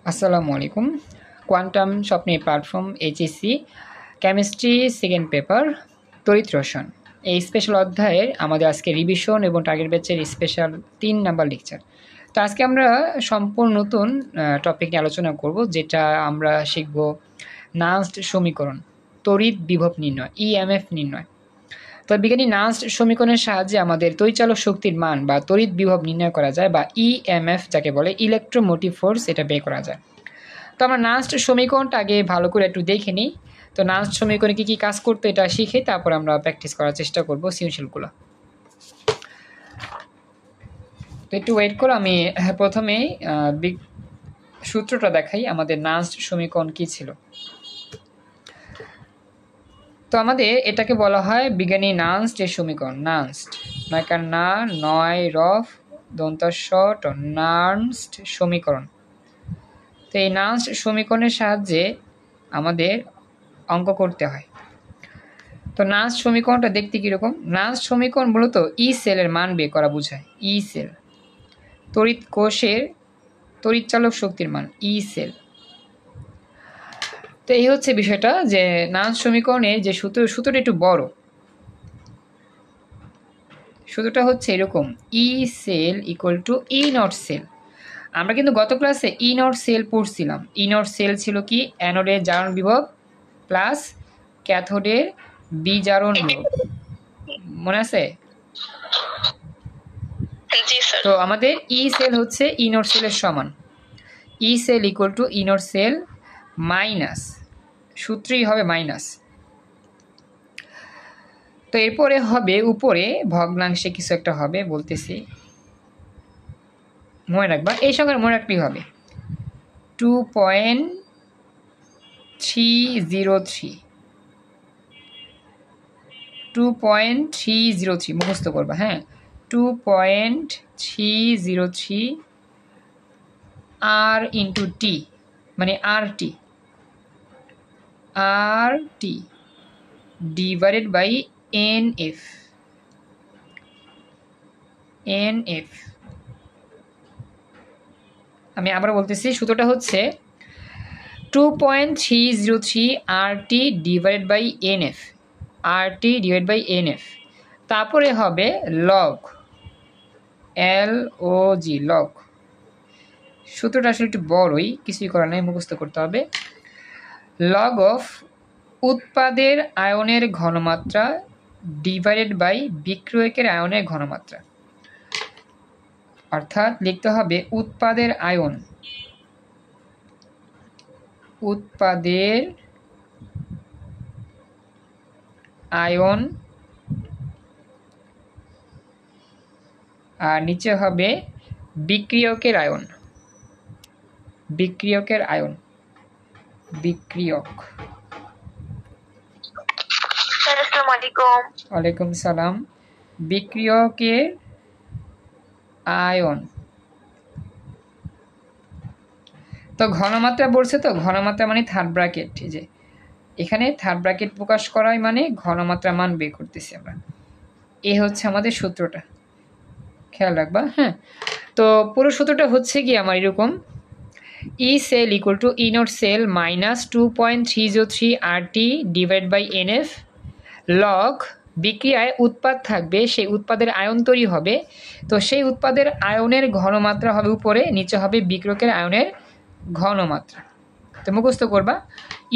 আসসালামু আলাইকুম। কোয়ান্টাম স্বপ্নের platform HSC chemistry second paper তড়িৎ রসায়ন এই স্পেশাল অধ্যায়ের আমাদের আজকে রিভিশন এবং টার্গেট ব্যাচের স্পেশাল 3 নাম্বার লেকচার। তো আজকে আমরা সম্পূর্ণ নতুন টপিক নিয়ে আলোচনা করব, যেটা আমরা শিখব নান্সড সমীকরণ, তড়িৎ বিভব নির্ণয়, ইএমএফ নির্ণয়। তো বিজ্ঞানী নান্সড সমীকরণের সাহায্যে আমাদের তড়িৎচালক শক্তির মান বা তড়িৎ বিভব নির্ণয় করা যায়, বা ইএমএফ যাকে বলে ইলেকট্রোমোটিভ ফোর্স, এটা বের করা যায়। তো আমরা নান্সড সমীকরণটা আগে ভালো করে একটু দেখে নিই। তো নান্সড সমীকরণে কী কী কাজ করতে এটা শিখে তারপর আমরা প্র্যাকটিস করার চেষ্টা করব সৃজনশীলগুলো। তো একটু ওয়েট করো, আমি প্রথমেই সূত্রটা দেখাই আমাদের নান্সড সমীকরণ কী ছিল। তো আমাদের এটাকে বলা হয় বিজ্ঞানী নান্সড এর সমীকরণ। নান্সড নয়কার না, নয় রফ দন্তস্ব নান্সড সমীকরণ। তো এই নান্সড সমীকরণের সাহায্যে আমাদের অঙ্ক করতে হয়। তো নান্সড সমীকরণটা দেখতে কীরকম? নান্সড সমীকরণ মূলত ই সেলের মান বের করা বোঝায়। ই সেল তড়িৎ কোষের তড়িৎচালক শক্তির মান, ই সেল। তো এই হচ্ছে বিষয়টা, যে নান্সড সমীকরণের যে সূত্রটা একটু বড়। সূত্রটা হচ্ছে এরকম, E cell equal to E not cell. আমরা কিন্তু গত ক্লাসে ই নট সেল পড়ছিলাম। ই নট সেল ছিল কি? অ্যানোডের জারণ বিভব প্লাস ক্যাথোডের বিজারণ বিভব, মনে আছে? তো আমাদের ই সেল হচ্ছে ই নট সেলের সমান। E cell equal to E not cell minus, সূত্রই হবে মাইনাস। তো এরপরে হবে উপরে ভগ্নাংশে কিছু একটা হবে, বলতেছি মনে রাখবা, এই সংখ্যার মনে রাখলেই হবে। 2.303 2.303 মুখস্থ করবা। হ্যাঁ, 2.303 আর ইন্টু টি, মানে R T divided by NF. আমি আবার বলতেছি, সূত্রটা হচ্ছে 2.303 R T divided by NF, R T divide by NF. তারপরে হবে লগ, LOG, লগ। সূত্রটা আসলে একটু বড়ই, কিছুই করার নেই, মুখস্থ করতে হবে। লগ অফ উৎপাদের আয়নের ঘনমাত্রা ডিভাইডেড বাই বিক্রিয়কের আয়নের ঘনমাত্রা। অর্থাৎ লিখতে হবে উৎপাদের আয়ন আর নিচে হবে বিক্রিয়ক। ওয়ালাইকুম সালাম। বিক্রিয়কের আয়ন। তো ঘনমাত্রা বলছে, তো ঘনমাত্রা মানে থার্ড ব্র্যাকেট, এই যে এখানে থার্ড ব্র্যাকেট প্রকাশ করাই মানে ঘনমাত্রা মান বের করতেছি আমরা। এ হচ্ছে আমাদের সূত্রটা, খেয়াল রাখবা। হ্যাঁ, তো পুরো সূত্রটা হচ্ছে কি আমার এরকম, E cell equal to E not cell minus 2.303 R T divide by NF log বিক্রিয়ায় উৎপাদ থাকবে, সেই উৎপাদের আয়ন তৈরি হবে। তো সেই উৎপাদের আয়নের ঘনমাত্রা হবে উপরে, নিচে হবে বিক্রিয়কের আয়নের ঘনমাত্রা। তো মুখস্থ করবা,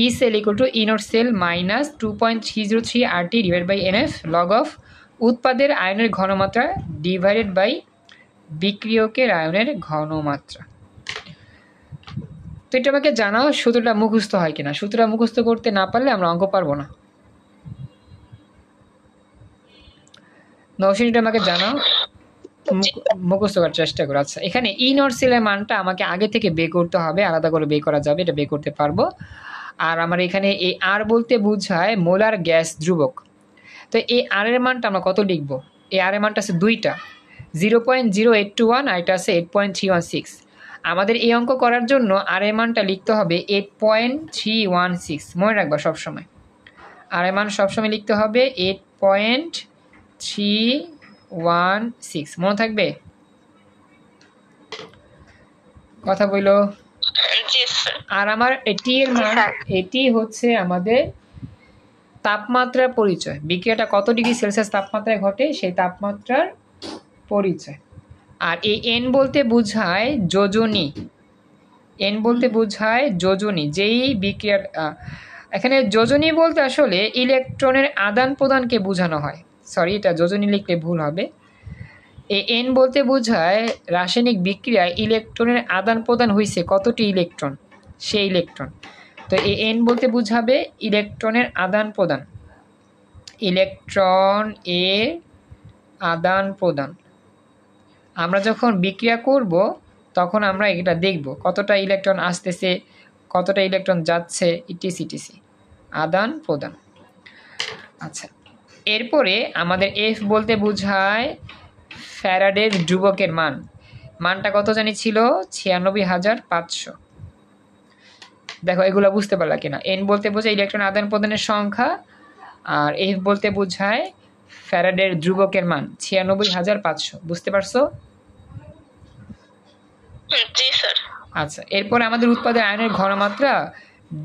E cell equal to E not cell minus 2.303 R T divide by NF log of উৎপাদের আয়নের ঘনমাত্রা ডিভাইডেড বাই বিক্রিয়কের আয়নের ঘনমাত্রা। তো এটা আমাকে জানাও সূত্রটা মুখস্থ হয় কিনা। সূত্রটা মুখস্থ করতে না পারলে আমরা অঙ্ক পারবো না। নৌশিনীটা আমাকে জানাও, মুখস্থ করার চেষ্টা করো। আচ্ছা, এখানে ই নট সেলের মানটা আমাকে আগে থেকে বের করতে হবে, আলাদা করে বের করা যাবে, এটা বের করতে পারবো। আর আমার এখানে এই আর বলতে বোঝায় মোলার গ্যাস ধ্রুবক। তো এই আর এর মানটা আমরা কত লিখব? এই আর এর মানটা আছে দুইটা, 0.0821 আর এটা আছে 8.316। আমাদের এই অঙ্ক করার জন্য আর এর মানটা লিখতে হবে 8.316। মনে রাখবা সবসময় আর এর মান সবসময় লিখতে হবে 8.316, মনে থাকবে? কথা বললো? জি আর আমার টি এর মান এটি হচ্ছে আমাদের তাপমাত্রার পরিচয়। বিক্রিয়াটা কত ডিগ্রি সেলসিয়াস তাপমাত্রায় ঘটে সেই তাপমাত্রার পরিচয়। আর এই এন বলতে বোঝায় যোজনী, এন বলতে বোঝায় যোজনী। যেই বিক্রিয়া এখানে যোজনী বলতে আসলে ইলেকট্রনের আদান প্রদানকে বোঝানো হয়। সরি, এটা যোজনী লিখলে ভুল হবে। এই এন বলতে বোঝায় রাসায়নিক বিক্রিয়ায় ইলেকট্রনের আদান প্রদান হয়েছে কতটি ইলেকট্রন, সেই ইলেকট্রন। তো এই এন বলতে বোঝাবে ইলেকট্রনের আদান প্রদান, ইলেকট্রন এর আদান প্রদান। আমরা যখন বিক্রিয়া করব তখন আমরা এটা দেখব কতটা ইলেকট্রন আসতেছে, কতটা ইলেকট্রন যাচ্ছে, ইটিসি আদান প্রদান। আচ্ছা, এরপরে আমাদের এফ বলতে বোঝায় ফ্যারাডের ধ্রুবকের মান। মানটা কত জানি ছিল 96,500। দেখো এগুলো বুঝতে পারলা কিনা। এন বলতে বোঝায় ইলেকট্রন আদান প্রদানের সংখ্যা, আর এফ বলতে বোঝায় ফ্যারাডের ধ্রুবকের মান 96,500। বুঝতে পারছো? জি স্যার। আচ্ছা, এরপর আমাদের উৎপাদের আয়নের ঘনমাত্রা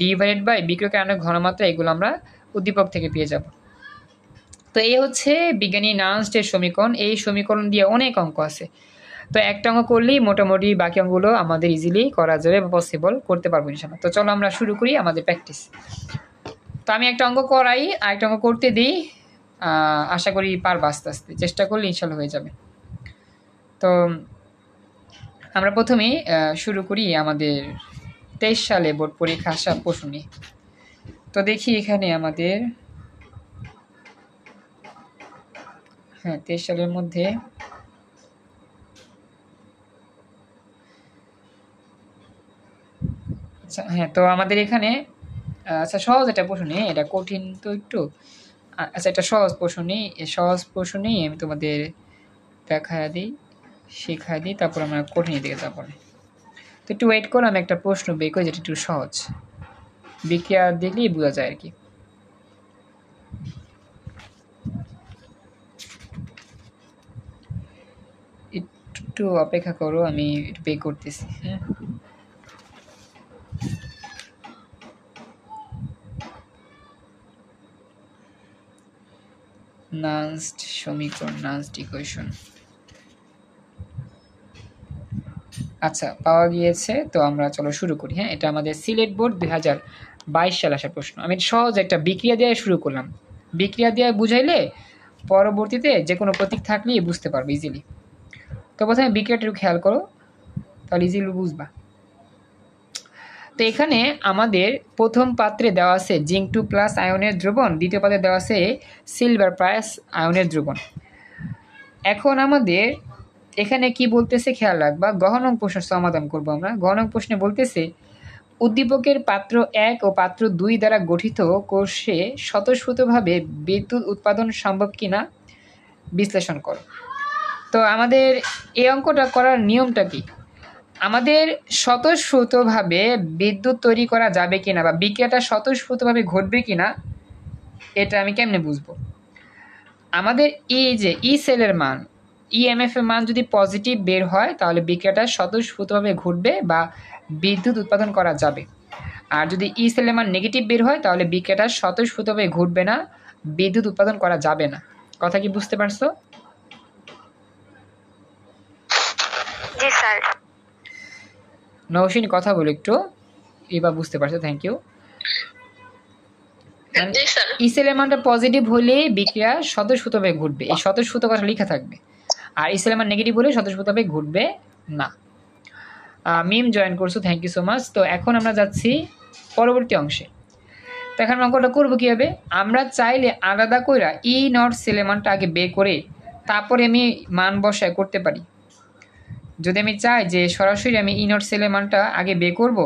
ডিভাইডেড বাই বিক্রিয়কের আয়নের ঘনমাত্রা, এগুলো আমরা উদ্দীপক থেকে পেয়ে যাব। তো এই হচ্ছে বিজ্ঞানী নার্স্টের সমীকরণ। এই সমীকরণ দিয়ে অনেক অঙ্ক আছে। তো একটা অঙ্ক করলেই মোটামুটি বাকি অঙ্কগুলো আমাদের ইজিলি করা যাবে বা পসিবল করতে পারবো ইনশাআল্লাহ। তো চলো আমরা শুরু করি আমাদের প্র্যাকটিস। তো আমি একটা অঙ্ক করাই, আর একটা অঙ্ক করতে দিই। আশা করি পারবো, আস্তে আস্তে চেষ্টা করলে ইনশাআল্লাহ হয়ে যাবে। তো আমরা প্রথমেই শুরু করি আমাদের 23 সালে বোর্ড পরীক্ষা আসা প্রশ্ন নিয়ে। তো দেখি এখানে আমাদের 23 সালের মধ্যে আচ্ছা তো আমাদের এখানে আচ্ছা সহজ একটা প্রশ্ন নিয়ে, এটা কঠিন তো একটু। আচ্ছা, একটা সহজ প্রশ্ন নিই, সহজ প্রশ্ন নিয়ে আমি তোমাদের দেখায় দিই, শেখায় দিই, তারপর আমরা কঠিন দিকে যাবো। তো একটু ওয়েট করো, আমি একটা প্রশ্ন বের করি যেটা একটু সহজ, বিক্রিয়া দেখলেই বোঝা যায় আর কি। একটু অপেক্ষা করো, আমি একটু বের করতেছি। হ্যাঁ, নার্স্ট সমীকরণ, নার্স্ট ইকুয়েশন। আচ্ছা, পাওয়া গিয়েছে। তো আমরা চলো শুরু করি। হ্যাঁ, এটা আমাদের সিলেট বোর্ড 2022 সালে আসা প্রশ্ন। আমি সহজ একটা বিক্রিয়া দিয়ে শুরু করলাম। বিক্রিয়া দিয়ে বুঝাইলে পরবর্তীতে যে কোনো প্রতীক থাকলেই বুঝতে পারবে ইজিলি। তো প্রথমে বিক্রিয়াটা একটু খেয়াল করো, তাহলে ইজিলি বুঝবা। তো এখানে আমাদের প্রথম পাত্রে দেওয়া আছে জিঙ্ক 2+ আয়নের দ্রবণ, দ্বিতীয় পাত্রে দেওয়া আছে সিলভার প্লাস আয়নের দ্রবণ। এখন আমাদের এখানে কি বলতেছে খেয়াল রাখবা, গহনং প্রশ্ন সমাধান করব আমরা। গহনং প্রশ্নে বলতেছে উদ্দীপকের পাত্র 1 ও পাত্র 2 দ্বারা গঠিত কোষে স্বতঃস্ফূর্তভাবে বিদ্যুৎ উৎপাদন সম্ভব কিনা বিশ্লেষণ করো। তো আমাদের এই অঙ্কটা করার নিয়মটা কি, আমাদের স্বতঃস্ফূর্তভাবে বিদ্যুৎ তৈরি করা যাবে কিনা বা বিক্রিয়াটা স্বতঃস্ফূর্তভাবে ঘটবে কিনা, এটা আমি কেমনে বুঝবো। আমাদের এই যে ই সেলের মান, ইএমএফ এর মান যদি পজিটিভ বের হয় তাহলে বিক্রিয়াটা স্বতঃস্ফূর্তভাবে ঘটবে বা বিদ্যুৎ উৎপাদন করা যাবে। আর যদি ই সেলের মান নেগেটিভ বের হয় তাহলে বিক্রিয়াটা স্বতঃস্ফূর্তভাবে ঘটবে না, বিদ্যুৎ উৎপাদন করা যাবে না। কথা কি বুঝতে পারছো? জি স্যার। নৌশিনী কথা বলো একটু, এবার বুঝতে পারছো, থ্যাংক ইউ। ই সেলের মানটা পজিটিভ হলে বিক্রিয়া স্বতঃস্ফূর্তভাবে ঘটবে, এই স্বতঃস্ফূর্ত কথা লেখা থাকবে। আর ই সেলের মান নেগেটিভ হলে স্বতঃস্ফূর্তভাবে ঘটবে না। মিম জয়েন করছো, থ্যাংক ইউ সো মাচ। তো এখন আমরা যাচ্ছি পরবর্তী অংশে। তো এখন অঙ্কটা করবো কীভাবে, আমরা চাইলে আলাদা কইরা ই নট সেলের মানটা আগে বের করে তারপরে আমি মান বসায় করতে পারি। যদি আমি চাই যে সরাসরি আমি ই নট সেলের মানটা আগে বের করবো,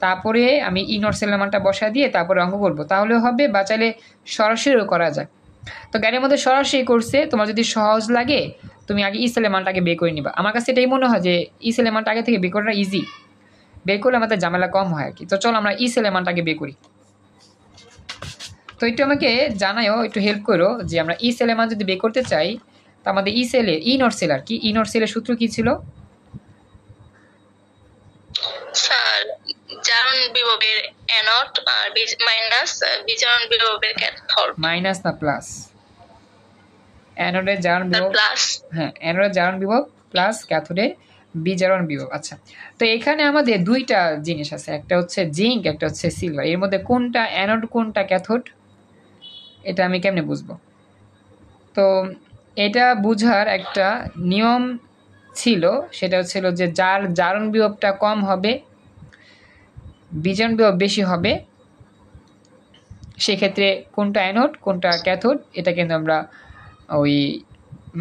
তারপরে আমি ই নট সেলের মানটা বসা দিয়ে তারপরে অঙ্ক করবো, তাহলেও হবে, বা চাইলে সরাসরিও করা যায়। তো গাড়ির মধ্যে সরাসরি করছে, তোমার যদি সহজ লাগে তুমি আগে ই সেলের মানটা আগে বের করে নিবা। আমার কাছে এটাই মনে হয় যে ই সেলের মানটা আগে থেকে বের করাটা ইজি, বের করলে আমাদের ঝামেলা কম হয় আর কি। তো চলো আমরা ই সেলের মানটা আগে বের করি। তো একটু আমাকে জানাও, একটু হেল্প করো যে আমরা ই সেলের মান যদি বের করতে চাই, তা আমাদের ই সেলে ই নট সেল আর কি, ই নট সেলের সূত্র কি ছিল স্যার? যা জারণ বিভবের অ্যানোড আর মাইনাস বিজারণ বিভবের ক্যাথোড। মাইনাস না প্লাস? অ্যানোডের জারণ বিভব, প্লাস। হ্যাঁ, অ্যানোডের জারণ বিভব প্লাস ক্যাথোডের বিজারণ বিভব। আচ্ছা, তো এখানে আমাদের দুইটা জিনিস আছে, একটা হচ্ছে জিঙ্ক, একটা হচ্ছে সিলভার। এর মধ্যে কোনটা অ্যানোড কোনটা ক্যাথোড এটা আমি কেমনে বুঝবো? তো এটা বুঝার একটা নিয়ম ছিল, সেটা হচ্ছিল যে যার জারণ বিভবটা কম হবে, বিজারণ বিভব বেশি হবে, সেক্ষেত্রে কোনটা অ্যানোড কোনটা ক্যাথোড এটা কিন্তু আমরা ওই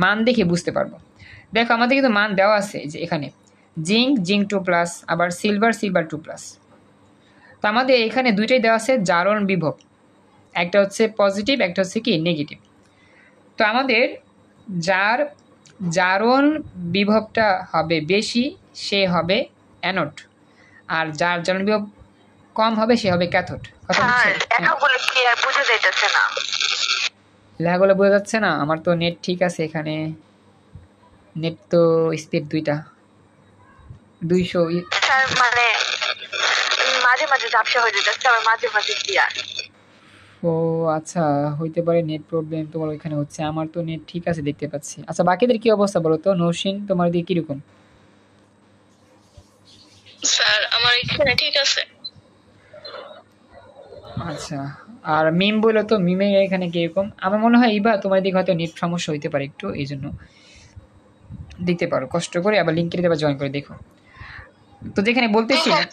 মান দেখে বুঝতে পারবো। দেখো আমাদের কিন্তু মান দেওয়া আছে যে এখানে জিঙ্ক 2+, আবার সিলভার 2+। তো আমাদের এখানে দুইটাই দেওয়া আছে জারণ বিভব, একটা হচ্ছে পজিটিভ, একটা হচ্ছে কি নেগেটিভ। তো আমাদের যার জারণ বিভবটা হবে বেশি সে হবে অ্যানোড, আর যার জারণ বিভব কম হবে সে হবে ক্যাথোড। কথা বুঝছো? লেখাগুলো ক্লিয়ার বোঝা যাইতেছে না। লেখাগুলো বোঝা যাচ্ছে না? আমার তো নেট ঠিক আছে, এখানে নেট তো স্পিড 200। স্যার মানে মাঝে মাঝে ঝাপসা হয়ে যাচ্ছে, আবার মাঝে মাঝে ক্লিয়ার। ও আচ্ছা, হইতে পারে নেট প্রবলেম তোমার ওইখানে হচ্ছে, আমার তো নেট ঠিক আছে দেখতে পাচ্ছি। আচ্ছা, বাকিদের কি অবস্থা বলো তো? নৌসিন, তোমার দিকে কিরকম? স্যার আমার এখানে ঠিক আছে। আচ্ছা, আর মিম বলো তো, মিমের এখানে কিরকম? আমার মনে হয় এইবার তোমার দিকে হয়তো নেট সমস্যা হইতে পারে একটু, এই জন্য দেখতে পারো কষ্ট করে, আবার লিঙ্কের আবার জয়েন করে দেখো। তো যেখানে বলতেছিলাম,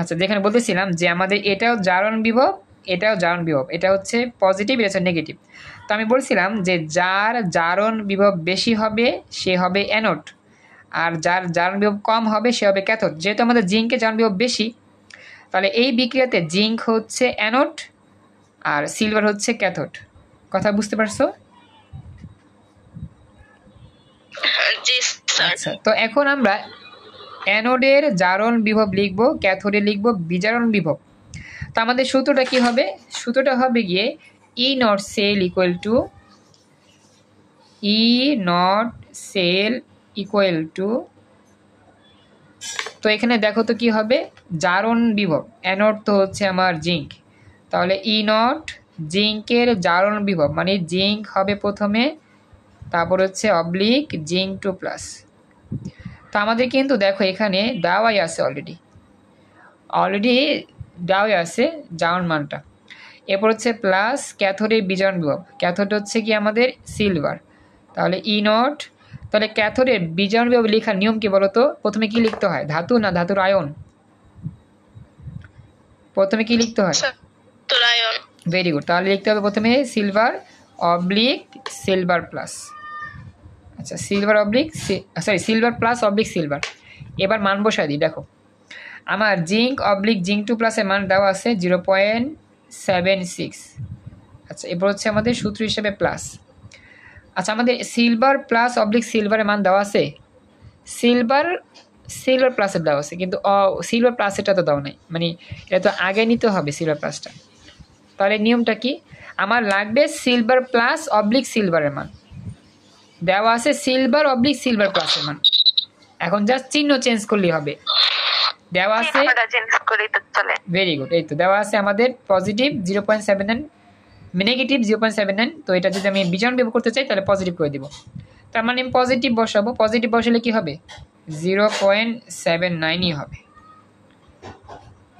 আচ্ছা যেখানে বলতেছিলাম যে আমাদের এটাও জারণ বিভব, এটাও জারণ বিভব, এটা হচ্ছে পজিটিভ, এটা হচ্ছে নেগেটিভ। তো আমি বলছিলাম যে যার জারণ বিভব বেশি হবে সে হবে অ্যানোড, আর যার জারণ বিভব কম হবে সে হবে ক্যাথোড। যেহেতু আমাদের জিঙ্কের জারণ বিভব বেশি, তাহলে এই বিক্রিয়াতে জিঙ্ক হচ্ছে অ্যানোড আর সিলভার হচ্ছে ক্যাথোড। কথা বুঝতে পারছো? জি স্যার। আচ্ছা, তো এখন আমরা অ্যানোডের জারণ বিভব লিখব, ক্যাথোডে লিখব বিজারণ বিভব। তো আমাদের সূত্রটা কি হবে? সূত্রটা হবে গিয়ে ই নট সেল ইকুয়াল টু, তো এখানে দেখো তো কি হবে, জারণ বিভব, অ্যানোড তো হচ্ছে আমার জিঙ্ক, তাহলে ই নট জিঙ্কের জারণ বিভব মানে জিঙ্ক হবে প্রথমে, তারপর হচ্ছে অবলিক জিঙ্ক 2+। তো আমাদের কিন্তু দেখো এখানে দেওয়াই আছে, অলরেডি দেওয়াই আছে জারণ মানটা। এরপর হচ্ছে প্লাস ক্যাথোডের বিজারণ বিভব, ক্যাথোড হচ্ছে কি আমাদের সিলভার, তাহলে ই নট। তাহলে ক্যাথোডের বিজারণ বিভব লেখার নিয়ম কি বলতো? প্রথমে কি লিখতে হয়? ধাতু না ধাতুর আয়ন? প্রথমে কি লিখতে হয়? আয়ন। ভেরি গুড, তাহলে লিখতে হবে প্রথমে সিলভার অবলিক সিলভার প্লাস। আচ্ছা, সিলভার প্লাস অবলিক সিলভার। এবার মান বসাই দিই। দেখো আমার জিঙ্ক অবলিক জিঙ্ক 2+ এর মান দেওয়া আছে 0.76। আচ্ছা, এরপর হচ্ছে আমাদের সূত্র হিসেবে প্লাস। আচ্ছা, আমাদের সিলভার প্লাস অবলিক সিলভারের মান দেওয়া আছে, সিলভার প্লাসের দেওয়া আছে, কিন্তু সিলভার প্লাসেরটা তো দেওয়া নাই, মানে এটা তো আগে নিতে হবে সিলভার প্লাসটা। তাহলে নিয়মটা কি? আমার লাগবে সিলভার প্লাস অবলিক সিলভারের মান, দেওয়া আছে সিলভার অবলিক সিলভার প্লাসের মান, এখন জাস্ট চিহ্ন চেঞ্জ করলেই হবে। দেওয়া আছে, ভেরি গুড, এই তো দেওয়া আছে আমাদের পজিটিভ 0.79, নেগেটিভ 0.79। তো এটা যদি আমি বিজারণ বিভব করতে চাই তাহলে পজিটিভ করে দিব, তার মানে আমি পজিটিভ বসাবো। পজিটিভ বসালে কি হবে? 0.79ই হবে।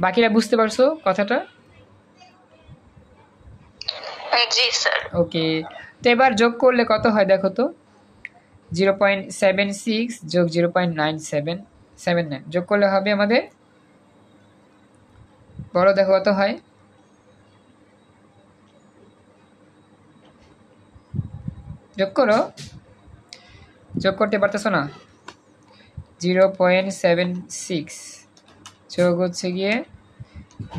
বাকিরা বুঝতে পারছো কথাটা? জি স্যার। ওকে, তো এবার যোগ করলে কত হয় দেখো তো? 0.76 যোগ 0.9779 যোগ করলে হবে আমাদের, বড় দেখো কত হয়? যোগ করো, যোগ করতে পারতেছো না? 0.76 যোগ হচ্ছে গিয়ে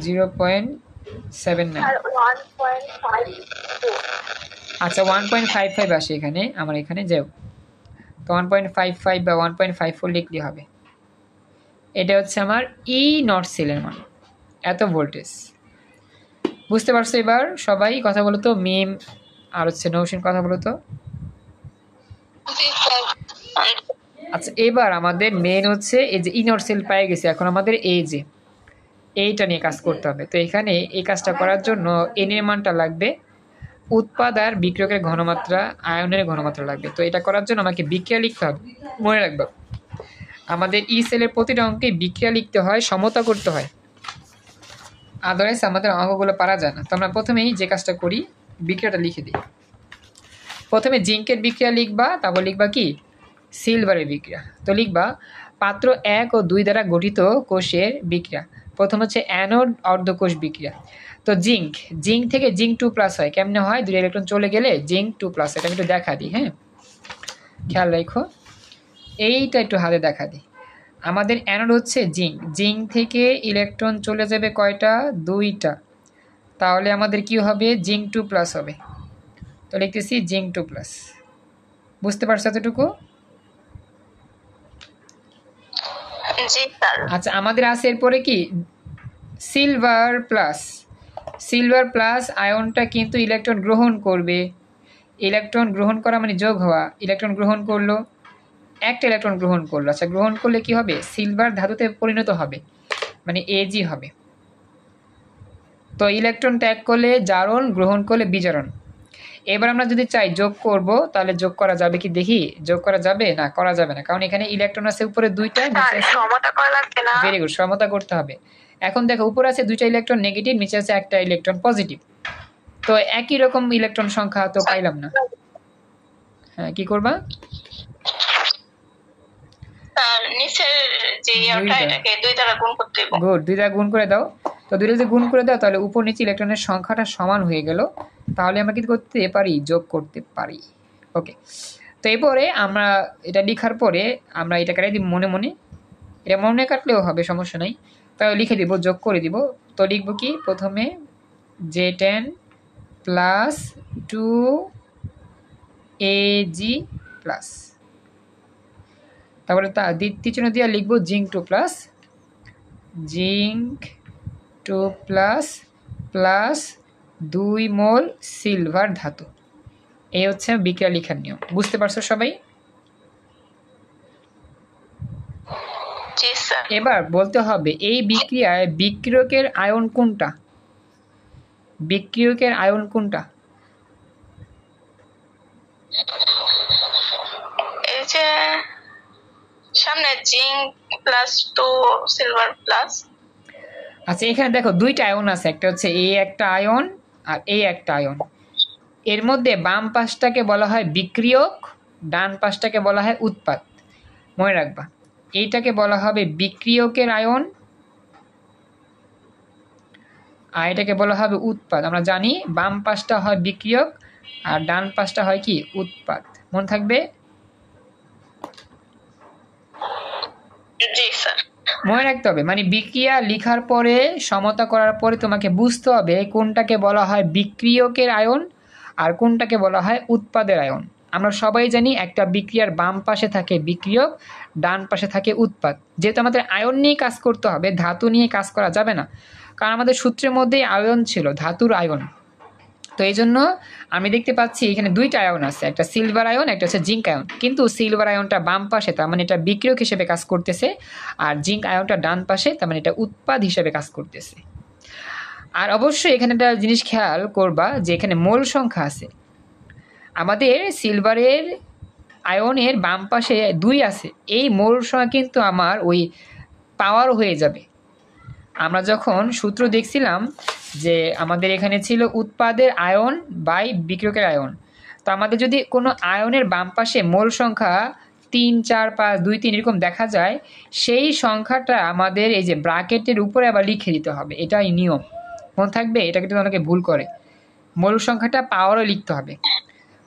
0.79। আচ্ছা, 1.55 আসে এখানে, আমার এখানে যাও, তো 1.55 বা 1.54 লিখলে হবে। এটা হচ্ছে আমার ই নট সেলের মান, এত ভোল্টেজ। বুঝতে পারছো এবার সবাই? কথা বলো তো, মিম আর হচ্ছে নৌসিন কথা বলো তো। আচ্ছা, এবার আমাদের মেন হচ্ছে এই যে ই নট সেল পেয়ে গেছে, এখন আমাদের এই যে এইটা নিয়ে কাজ করতে হবে। তো এখানে এই কাজটা করার জন্য এন এর মানটা লাগবে, উৎপাদ আর বিক্রিয়কের ঘনমাত্রা, আয়নের ঘনমাত্রা লাগবে। তো এটা করার জন্য আমাকে বিক্রিয়া লিখতে হবে। মনে রাখবা আমাদের ই সেলের প্রতিটা অঙ্কে বিক্রিয়া লিখতে হয়, সমতা করতে হয়, আদারওয়াইজ আমাদের অঙ্কগুলো পারা যায় না। তো আমরা প্রথমেই যে কাজটা করি, বিক্রিয়াটা লিখে দিই। প্রথমে জিঙ্কের বিক্রিয়া লিখবা, তারপর লিখবা কি সিলভারের বিক্রিয়া। তো লিখবা পাত্র 1 ও 2 দ্বারা গঠিত কোষের বিক্রিয়া। প্রথম হচ্ছে অ্যানোড অর্ধকোষ বিক্রিয়া। তো জিঙ্ক থেকে জিঙ্ক 2+ হয়। কেমনে হয়? 2 ইলেকট্রন চলে গেলে জিঙ্ক 2+। এটা আমি একটু দেখা দিই, হ্যাঁ, খেয়াল রাখো, এইটা একটু হাতে দেখা দিই। আমাদের অ্যানোড হচ্ছে জিঙ্ক থেকে ইলেকট্রন চলে যাবে কয়টা? 2টা। তাহলে আমাদের কি হবে? জিঙ্ক 2+ হবে। তো লিখতেছি জিঙ্ক 2+। বুঝতে পারছো এতটুকু? জি স্যার। আচ্ছা, আমাদের আছে এরপরে কি সিলভার প্লাস আয়নটা কিন্তু ইলেকট্রন গ্রহণ করবে। ইলেকট্রন গ্রহণ করা মানে যোগ হওয়া। ইলেকট্রন গ্রহণ করলো, একটা ইলেকট্রন গ্রহণ করলো। আচ্ছা, গ্রহণ করলে কি হবে? সিলভার ধাতুতে পরিণত হবে, মানে এজি হবে। তো ইলেকট্রন ত্যাগ করলে জারণ, গ্রহণ করলে বিজারণ। এবার আমরা যদি চাই যোগ করব, তাহলে যোগ করা যাবে কি দেখি? যোগ করা যাবে? না, করা যাবে না, কারণ এখানে ইলেকট্রন আছে উপরে 2টা, নিচে আছে। সমতা করা লাগবে না? ভেরি গুড, সমতা করতে হবে। এখন দেখো, উপরে আছে 2টা ইলেকট্রন নেগেটিভ, নিচে আছে একটা ইলেকট্রন পজিটিভ। তো একই রকম ইলেকট্রন সংখ্যা তো পাইলাম না। হ্যাঁ, কি করবা? স্যার নিচের যে এটাকে 2 দ্বারা গুণ করতে হবে। গুড, 2 দ্বারা গুণ করে দাও। তো 2 যদি গুণ করে দাও, তাহলে উপর নিচে ইলেকট্রনের সংখ্যাটা সমান হয়ে গেল। তাহলে আমরা কি করতে পারি? যোগ করতে পারি। ওকে, তো এরপরে আমরা এটা লেখার পরে আমরা এটা কাটাই দিব মনে মনে। এটা মনে কাটলেও হবে, সমস্যা নাই। তাহলে লিখে দিব, যোগ করে দিব। তো লিখব কি? প্রথমে J10 প্লাস 2Ag প্লাস, তারপরে তা দ্বিতীয় চিহ্ন দিয়ে লিখব জিঙ্ক 2+ প্লাস 2 মোল সিলভার ধাতু। এই হচ্ছে বিক্রিয়া লেখার নিয়ম। বুঝতে পারছো সবাই? জি স্যার। এবার বলতে হবে এই বিক্রিয়ায় বিক্রিয়কের আয়ন কোনটা? বিক্রিয়কের আয়ন কোনটা? এই যে সামনে জিঙ্ক প্লাস 2 সিলভার প্লাস। আচ্ছা, এখানে দেখো 2টা আয়ন আছে, একটা হচ্ছে এই একটা আয়ন আর এই একটা আয়ন। এর মধ্যে বাম পাশটাকে বলা হয় বিক্রিয়ক, ডান পাশটাকে বলা হয় উৎপাদ। মনে রাখবা, এইটাকে বলা হবে বিক্রিয়কের আয়ন আর এটাকে বলা হবে উৎপাদ। আমরা জানি বাম পাশটা হয় বিক্রিয়ক আর ডান পাশটা হয় কি? উৎপাদ। মনে থাকবে? জি স্যার। মনে রাখতে হবে, মানে বিক্রিয়া লিখার পরে, সমতা করার পরে তোমাকে বুঝতে হবে কোনটাকে বলা হয় বিক্রিয়কের আয়ন আর কোনটাকে বলা হয় উৎপাদের আয়ন। আমরা সবাই জানি একটা বিক্রিয়ার বাম পাশে থাকে বিক্রিয়ক, ডান পাশে থাকে উৎপাদ। যেহেতু আমাদের আয়ন নিয়ে কাজ করতে হবে, ধাতু নিয়ে কাজ করা যাবে না, কারণ আমাদের সূত্রের মধ্যেই আয়ন ছিল, ধাতুর আয়ন। তো এই জন্য আমি দেখতে পাচ্ছি এখানে 2টা আয়ন আছে, একটা সিলভার আয়ন, একটা হচ্ছে জিঙ্ক আয়ন। কিন্তু সিলভার আয়নটা বাম পাশে, তার মানে এটা বিক্রিয়ক হিসেবে কাজ করতেছে, আর জিঙ্ক আয়নটা ডান পাশে, তার মানে এটা উৎপাদ হিসেবে কাজ করতেছে। আর অবশ্যই এখানে একটা জিনিস খেয়াল করবা যে এখানে মোল সংখ্যা আছে। আমাদের সিলভারের আয়নের বাম পাশে 2 আছে, এই মোল সংখ্যা কিন্তু আমার ওই পাওয়ার হয়ে যাবে। আমরা যখন সূত্র দেখছিলাম যে আমাদের এখানে ছিল উৎপাদের আয়ন বাই বিক্রিয়কের আয়ন। তো আমাদের যদি কোনো আয়নের বাম পাশে মোল সংখ্যা 3, 4, 5, 2, 3 এরকম দেখা যায়, সেই সংখ্যাটা আমাদের এই যে ব্র্যাকেটের উপরে আবার লিখে দিতে হবে। এটাই নিয়ম, মনে থাকবে। এটা কিন্তু অনেকে ভুল করে, মোল সংখ্যাটা পাওয়ারও লিখতে হবে।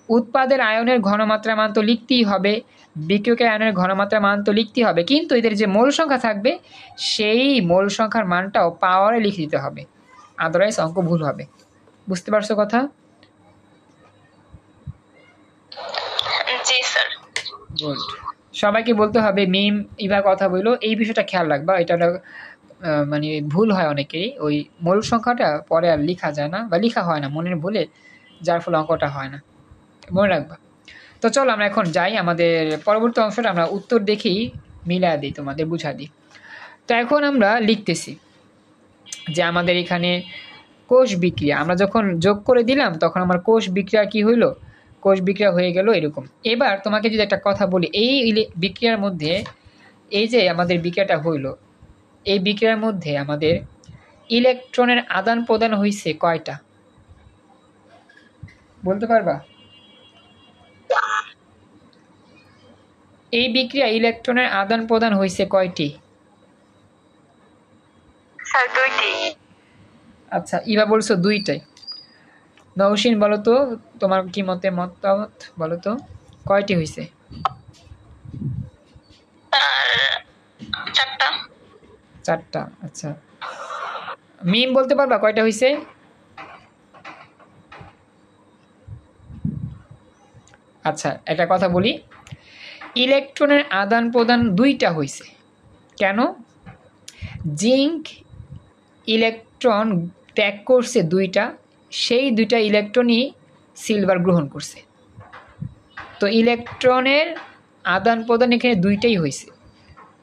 উৎপাদের আয়নের ঘনমাত্রা মান তো লিখতেই হবে, বিক্রিয়কের আয়নের ঘনমাত্রা মান তো লিখতেই হবে, কিন্তু এদের যে মোল সংখ্যা থাকবে সেই মোল সংখ্যার মানটাও পাওয়ারে লিখে দিতে হবে, আদারওয়াইজ অঙ্ক ভুল হবে। বুঝতে পারছো কথা? জি স্যার। গুড। সবাইকে বলতে হবে মিম ইভা কথা বললো, এই বিষয়টা খেয়াল রাখবা। এটা মানে ভুল হয় অনেকেরই, ওই মোল সংখ্যাটা পরে আর লেখা যায় না বা লেখা হয় না মনের ভুলে, যার ফলে অঙ্কটা হয় না। মনে রাখবা। তো চলো আমরা এখন যাই, আমাদের পরবর্তী অংশটা আমরা উত্তর দেখেই মিলা দিই, তোমাদের বুঝা দিই। তো এখন আমরা লিখতেছি যে আমাদের এখানে কোষ বিক্রিয়া আমরা যখন যোগ করে দিলাম তখন আমার কোষ বিক্রিয়া কি হইলো, কোষ বিক্রিয়া হয়ে গেল এরকম। এবার তোমাকে যদি একটা কথা বলি, এই বিক্রিয়ার মধ্যে এই যে আমাদের বিক্রিয়াটা হইলো, এই বিক্রিয়ার মধ্যে আমাদের ইলেকট্রনের আদান প্রদান হয়েছে কয়টা বলতে পারবা? এই বিক্রিয়া ইলেকট্রনের আদান প্রদান হয়েছে কয়টি? স্যার 2টি। আচ্ছা, ইবা বলছো 2টাই। নওশিন বলো তো, তোমার কি মতামত বলো তো, কয়টি হয়েছে? 4টা। 4টা। আচ্ছা, মিম বলতে পারবা কয়টা হয়েছে? আচ্ছা, একটা কথা বলি, ইলেকট্রনের আদান প্রদান 2টা হয়েছে। কেন? জিঙ্ক ইলেকট্রন ত্যাগ করছে 2টা, সেই 2টা ইলেকট্রনই সিলভার গ্রহণ করছে। তো ইলেকট্রনের আদান প্রদান এখানে 2টাই হয়েছে,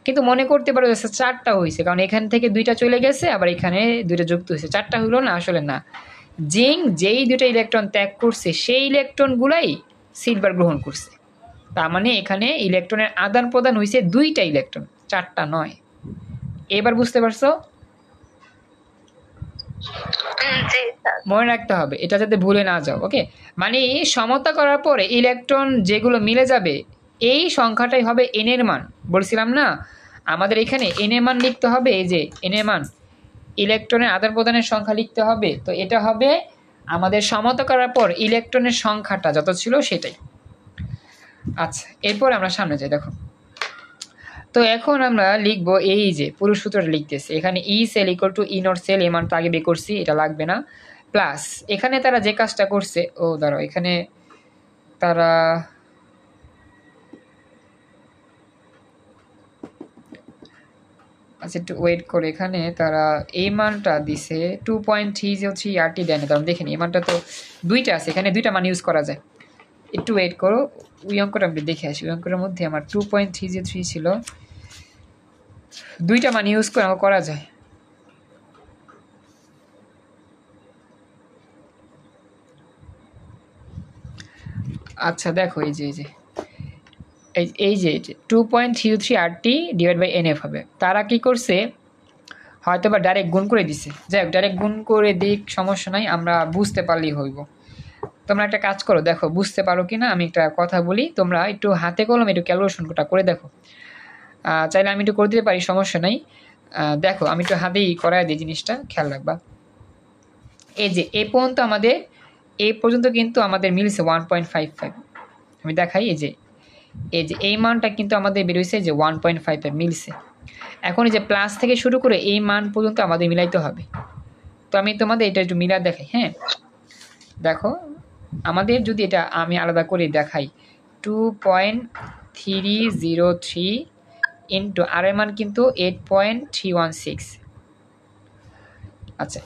কিন্তু মনে করতে পারো যে 4টা হয়েছে, কারণ এখান থেকে 2টা চলে গেছে, আবার এখানে 2টা যুক্ত হয়েছে, 4টা হইলো না, আসলে না। জিঙ্ক যেই 2টা ইলেকট্রন ত্যাগ করছে সেই ইলেকট্রনগুলাই সিলভার গ্রহণ করছে। তার মানে এখানে ইলেকট্রনের আদান প্রদান হয়েছে 2টা ইলেকট্রন, 4টা নয়। এবার বুঝতে পারছো? জি স্যার। মনে রাখতে হবে এটা যাতে ভুলে না যাও। ওকে, মানে সমতা করার পরে ইলেকট্রন যেগুলো মিলে যাবে এই সংখ্যাটাই হবে এন এর মান। বলছিলাম না আমাদের এখানে এন এর মান লিখতে হবে, এই যে এন এর মান ইলেকট্রনের আদান প্রদানের সংখ্যা লিখতে হবে। তো এটা হবে আমাদের সমতা করার পর ইলেকট্রনের সংখ্যাটা যত ছিল সেটাই। আচ্ছা, এরপর আমরা সামনে যাই। দেখো, তো এখন আমরা লিখবো এই যে পুরো সূত্রটা লিখতেছি, এখানে E cell equal to E not cell, এই মানটা আগে বের করছি, এটা লাগবে না। প্লাস এখানে তারা যে কাজটা করছে, ও দাঁড়াও, এখানে তারা আচ্ছা একটু ওয়েট করে, এখানে তারা এই মানটা দিছে 2.303 আরটি দেয় না, তারা দেখেনি এই মানটা তো 2টা আছে, এখানে 2টা মান ইউজ করা যায়। একটু ওয়েট করো, ওই অঙ্কটা আমি দেখে আসি। ওই অঙ্কটার মধ্যে আমার 2.303 ছিল, 2টা মান ইউজ করে আমাকে করা যায়। আচ্ছা দেখো, এই যে এই যে 2.33 আরটি ডিভাইড বাই এনএফ হবে। তারা কি করছে, হয়তো বা ডাইরেক্ট গুণ করে দিছে, যাই হোক ডাইরেক্ট গুণ করে দিক, সমস্যা নাই, আমরা বুঝতে পারলেই হইব। তোমরা একটা কাজ করো, দেখো বুঝতে পারো কি না। আমি একটা কথা বলি, তোমরা একটু হাতে কলমে একটু ক্যালকুলেশনটা করে দেখো। চাইলে আমি একটু করে দিতে পারি, সমস্যা নাই। দেখো আমি একটু হাতেই করাই দিই, জিনিসটা খেয়াল রাখবা। এই যে এই পর্যন্ত আমাদের, এই পর্যন্ত কিন্তু আমাদের মিলছে 1.55। আমি দেখাই, এই মানটা কিন্তু আমাদের বেরোইছে যে 1.55 মিলছে। এখন এই যে প্লাস থেকে শুরু করে এই মান পর্যন্ত আমাদের মিলাইতে হবে। তো আমি তোমাদের এটা একটু মিলা দেখাই। হ্যাঁ দেখো, আমাদের যদি এটা আমি আলাদা করে দেখাই, 2.303 ইন্টু আর এর মান কিন্তু 8.316। আচ্ছা,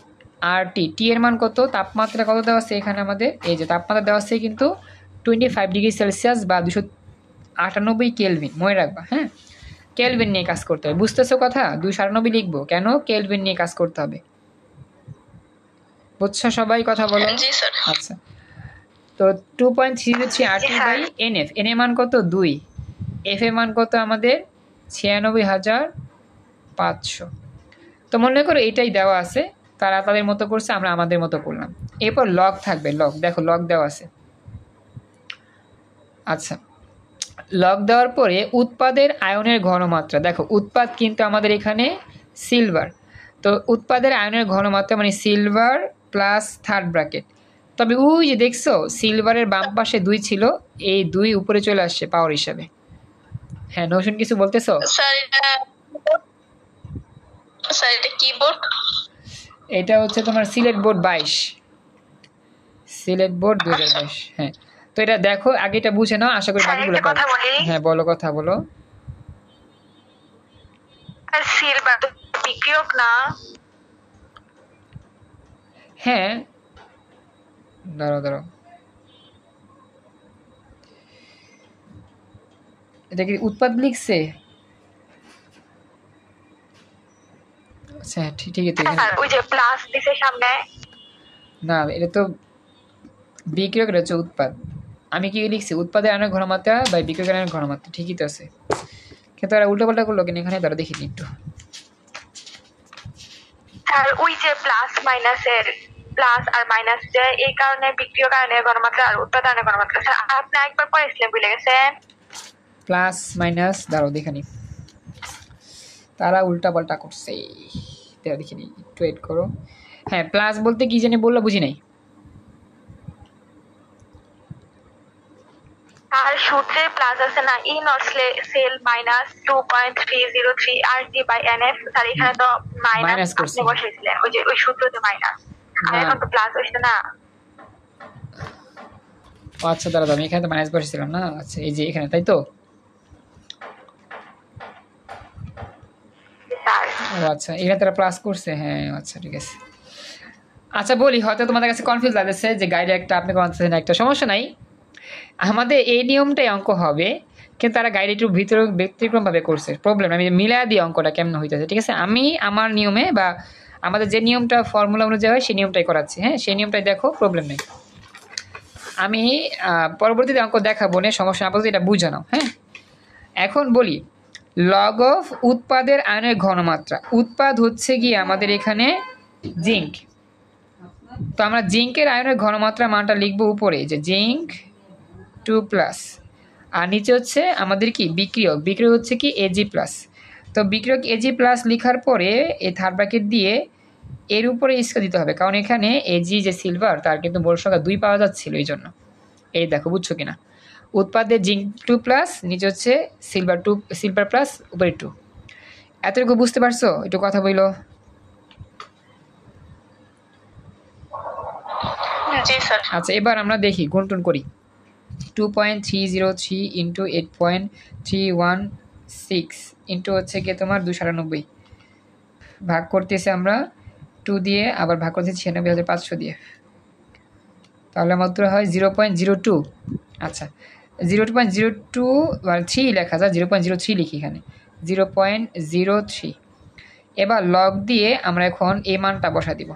আর টি এর মান কত, তাপমাত্রা কত দেওয়া আছে এখানে আমাদের, এই যে তাপমাত্রা দেওয়া আছে কিন্তু 25 ডিগ্রি সেলসিয়াস বা 298 কেলভিন, মনে রাখবা। হ্যাঁ, কেলভিন নিয়ে কাজ করতে হবে, বুঝতেছো কথা? 298 লিখবো কেন, কেলভিন নিয়ে কাজ করতে হবে, বুঝছো সবাই? কথা বলো। আচ্ছা, তো 2.303 আরটি বাই এনএফ, এন এর মান কত 2, এফ এর মান কত আমাদের 96,500। তো মনে করো এটাই দেওয়া আছে, তারা তাদের মতো করছে, আমরা আমাদের মতো করলাম। এরপর লগ থাকবে, লগ দেখো লগ দেওয়া আছে। আচ্ছা, লগ দেওয়ার পরে উৎপাদের আয়নের ঘনমাত্রা, দেখো উৎপাদ কিন্তু আমাদের এখানে সিলভার, তো উৎপাদের আয়নের ঘনমাত্রা মানে সিলভার প্লাস থার্ড ব্র্যাকেট। তবে ওই যে দেখছো সিলভারের বাম পাশে 2 ছিল, এই 2 উপরে চলে আসছে পাওয়ার হিসাবে। হ্যাঁ নৌশন কিছু বলতেছো? এটা হচ্ছে তোমার সিলেট বোর্ড 22, সিলেট বোর্ড 2022। হ্যাঁ, তো এটা দেখো আগে এটা বুঝে নাও, আশা করি বাকিগুলো পারবে। হ্যাঁ বলো, কথা বলো। সিলভার বিক্রিয়ক না? হ্যাঁ দাঁড়াও, এটা কি উৎপাদ লিখছে? আচ্ছা হ্যাঁ, ঠিকই তো এখানে। স্যার ওই যে প্লাস দিছে সামনে। না এটা তো বিক্রিয়কের হচ্ছে উৎপাদ। আমি কি লিখছি উৎপাদের আয়নের ঘনমাত্রা বা বিক্রিয়কের আয়নের ঘনমাত্রা, ঠিকই তো আছে, কিন্তু তারা উল্টোপাল্টা করলো কিনা এখানে, তারা দেখিনি একটু। স্যার ওই যে প্লাস মাইনাসের প্লাস আর মাইনাস যে এই কারণে বিক্রিয়ক আয়নের ঘনমাত্রা আর উৎপাদ আয়নের ঘনমাত্রা। স্যার আপনি একবার পড়েছিলেন ভুলে গেছেন। প্লাস মাইনাস দাঁড়াও দেখানি, তারা উল্টা পাল্টা করছে, তারা দেখিনি, একটু ওয়েট করো। হ্যাঁ প্লাস বলতে কি জানি বললো, বুঝি নাই। আর সূত্রে প্লাস আছে না, E not cell minus 2.303 RT by NF. Sir এখানে তো Minus মাইনাস করছি। আপনি বসাইছিলেন ওই যে ওই সূত্রতে মাইনাস, আর না। এখন তো প্লাস হইছে না। ও আচ্ছা দাঁড়াও, আমি এখানে তো মাইনাস বসেছিলাম না, আচ্ছা এই যে এখানে, তাই তো। স্যার ও আচ্ছা এখানে তারা প্লাস করছে, হ্যাঁ আচ্ছা ঠিক আছে। আচ্ছা বলি, হয়তো তোমাদের কাছে কনফিউজ লাগছে যে গাইডে একটা আপনি করতেছেন একটা, সমস্যা নাই, আমাদের এই নিয়মটাই অঙ্ক হবে, কিন্তু তারা গাইড একটু ভিতরে ব্যতিক্রমভাবে করছে, প্রবলেম আমি মিলা দিয়ে অঙ্কটা কেমন হইতেছে, ঠিক আছে। আমি আমার নিয়মে বা আমাদের যে নিয়মটা ফর্মুলা অনুযায়ী হয় সেই নিয়মটাই করাচ্ছি, হ্যাঁ সেই নিয়মটাই দেখো, প্রবলেম নেই। আমি পরবর্তীতে অঙ্ক দেখাবো না, সমস্যা, আপাতত এটা বুঝে নাও, হ্যাঁ। এখন বলি লগ অফ উৎপাদের আয়নের ঘনমাত্রা, উৎপাদ হচ্ছে কি আমাদের এখানে জিঙ্ক, তো আমরা জিঙ্কের আয়নের ঘনমাত্রা মানটা লিখবো উপরে, যে জিঙ্ক 2+, আর নিচে হচ্ছে আমাদের কি বিক্রিয়ক, বিক্রিয়ক হচ্ছে কি Ag+, তো বিক্রিয়ক Ag+ লেখার পরে এই থার্ড ব্র্যাকেট দিয়ে এর উপরে ইস্কা দিতে হবে, কারণ এখানে Ag যে সিলভার তার কিন্তু মোল সংখ্যা 2 পাওয়া যাচ্ছিল, এই জন্য। এই দেখো বুঝছো কিনা, উৎপাদের জিঙ্ক 2+, নিচে হচ্ছে সিলভার প্লাস উপরে 2, এতটুকু বুঝতে পারছো? একটু কথা বইলো। জি স্যার। আচ্ছা এবার আমরা দেখি গুণটুন করি, 2.303 ইন্টু 8.316 ইন্টু হচ্ছে গিয়ে তোমার 298, ভাগ করতেছি আমরা 2 দিয়ে, আবার ভাগ করতেছি 96,500 দিয়ে, তাহলে মাত্র হয় 0.02। আচ্ছা 0.02 3 লেখা যায়, 0.03 লিখি এখানে, 0.03। এবার লগ দিয়ে আমরা এখন এই মানটা বসা দিব।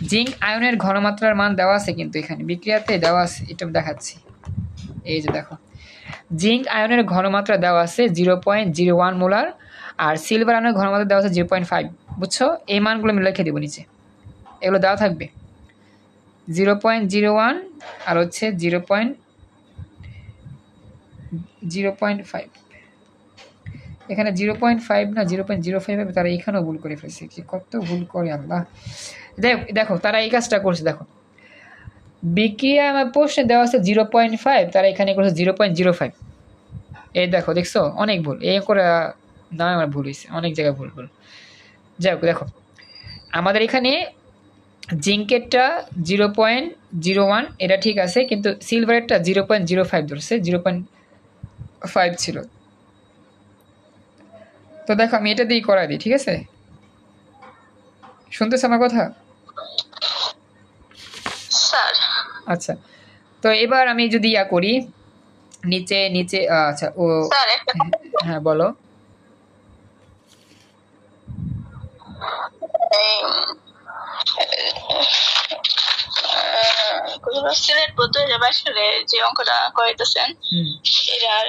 জিঙ্ক আয়নের ঘনমাত্রার মান দেওয়া আছে, কিন্তু এখানে বিক্রিয়াতে দেওয়া আছে, এটা দেখাচ্ছি, এই যে দেখো জিঙ্ক আয়নের ঘনমাত্রা দেওয়া আছে 0.01 মোলার, আর সিলভার আয়নের ঘনমাত্রা দেওয়া আছে 0.5, বুঝছো? এই মানগুলো আমি লিখে দেবো নিচে, এগুলো দেওয়া থাকবে 0.01 আর হচ্ছে 0.05, এখানে 0.5 না 0.05 হবে, তারা এখানেও ভুল করে ফেলছে, কত ভুল করে আল্লাহ। দেখো তারা এই কাজটা করছে, দেখো বিক্রিয়া আমার প্রশ্নে দেওয়া আছে 0.5, তারা এখানে করেছে 0.05, এই দেখো দেখছো অনেক ভুল, এই করে না আমার ভুল হয়েছে, অনেক জায়গায় ভুল ভুল। যাই হোক দেখো আমাদের এখানে জিঙ্কেরটা 0.01 এটা ঠিক আছে, কিন্তু সিলভারেরটা 0.05 ধরছে, 0.5 ছিল, তো দেখো আমি এটা দিয়েই করাই দিই, ঠিক আছে? শুনতেছ আমার কথা? স্যার আচ্ছা তো এবার আমি যদি ইয়া করি নিচে নিচে, আচ্ছা ও স্যার হ্যাঁ বলো। সিলেট বোধ সালে যে অঙ্কটা করাইতেছেন এটার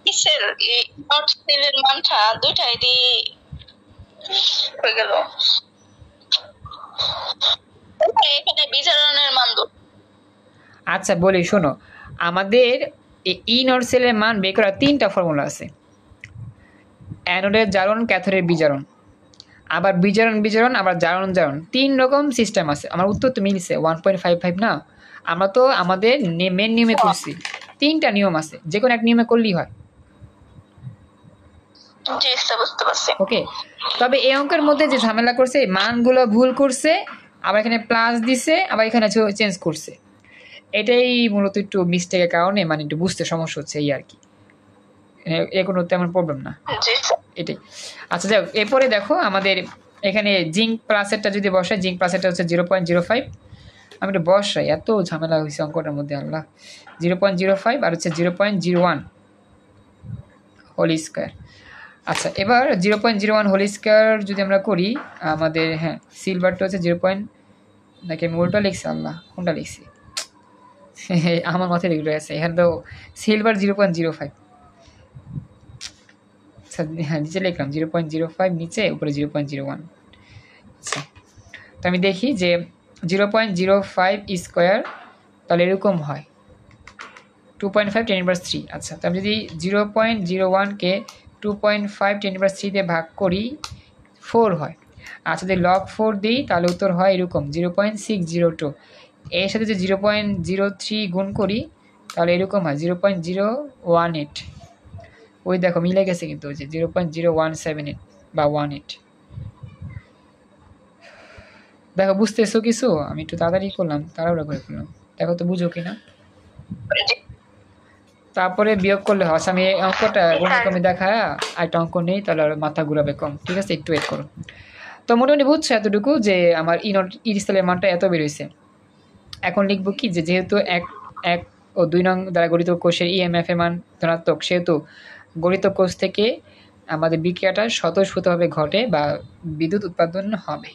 কিসের নট সেলের মানটা দুইটাই দিয়ে হয়ে গেল, এখানে বিজারণের মান দো। আচ্ছা বলি শোনো, আমাদের ই নট সেলের মান বের করার 3টা ফর্মুলা আছে, অ্যানোডের জারণ, ক্যাথোডের বিজারণ, আবার বিজারণ আবার জারণ, 3 রকম সিস্টেম আছে। আমার উত্তর তো মিলছে 1.55 না, আমরা তো আমাদের মেন নিয়মে করছি, 3টা নিয়ম আছে, যে কোনো এক নিয়মে করলেই হয়, জি স্যার বুঝতে পারছি। ওকে। তবে এই অঙ্কের মধ্যে যে ঝামেলা করছে, মানগুলো ভুল করছে, আবার এখানে প্লাস দিছে, আবার এখানে চেঞ্জ করছে, এটাই মূলত একটু মিস্টেকের কারণে মানে একটু বুঝতে সমস্যা হচ্ছে, এই আর কি, এ কোনো তেমন প্রবলেম না, এটাই। আচ্ছা যাই হোক, এরপরে দেখো আমাদের এখানে জিঙ্ক প্লাসেরটা যদি বসাই, জিঙ্ক প্লাসেরটা হচ্ছে 0.05, আমি একটু বসাই, এত ঝামেলা হয়েছে অঙ্কটার মধ্যে আল্লাহ। 0.05 আর হচ্ছে 0.01 হোল স্কোয়ার, আচ্ছা, এবার 0.01 হোল স্কয়ার যদি আমরা করি আমাদের, হ্যাঁ সিলভারটা হচ্ছে 0. নাকি আমি উল্টা লিখছি, আল্লাহ কোনটা লিখছি, আমার মাথায় রেগুলার আছে, এখানে তো সিলভার 0.05, হ্যাঁ নিচে লিখলাম 0.05, নিচে উপরে 0.01। আচ্ছা, তো আমি দেখি যে 0.05 স্কোয়ার তাহলে এরকম হয় 2.5 10^3। আচ্ছা, তো আমি যদি 0.01কে 2.5 10^3 দিয়ে ভাগ করি 4 হয়। আচ্ছা, যদি লগ 4 দিই তাহলে উত্তর হয় এরকম 0.602। এর সাথে যে 0.03 গুণ করি তাহলে এরকম হয় 0.018। ওই দেখো মিলে গেছে কিন্তু, ওই যে 0.0178 বা 18। দেখো বুঝতেছো কিছু? আমি একটু তাড়াতাড়ি করলাম, তাড়াহুড়া করে করলাম, দেখো তো বুঝো কিনা। তারপরে বিয়োগ করলে হয়। আচ্ছা, আমি এই অঙ্কটা আমি দেখা একটা অঙ্ক নেই, তাহলে আর মাথা ঘুরাবে কম। ঠিক আছে, একটু ওয়েট করো। তো মোটামুটি বুঝছো এতটুকু যে আমার ইরিস্তালের মানটা এত বেরোইছে। এখন লিখবো কি যে যেহেতু 1 ও 2 নং দ্বারা গঠিত কোষের ইএমএফ এর মান ধনাত্মক, সেহেতু গঠিত কোষ থেকে আমাদের বিক্রিয়াটা স্বতঃস্ফূর্তভাবে ঘটে বা বিদ্যুৎ উৎপাদন হবে।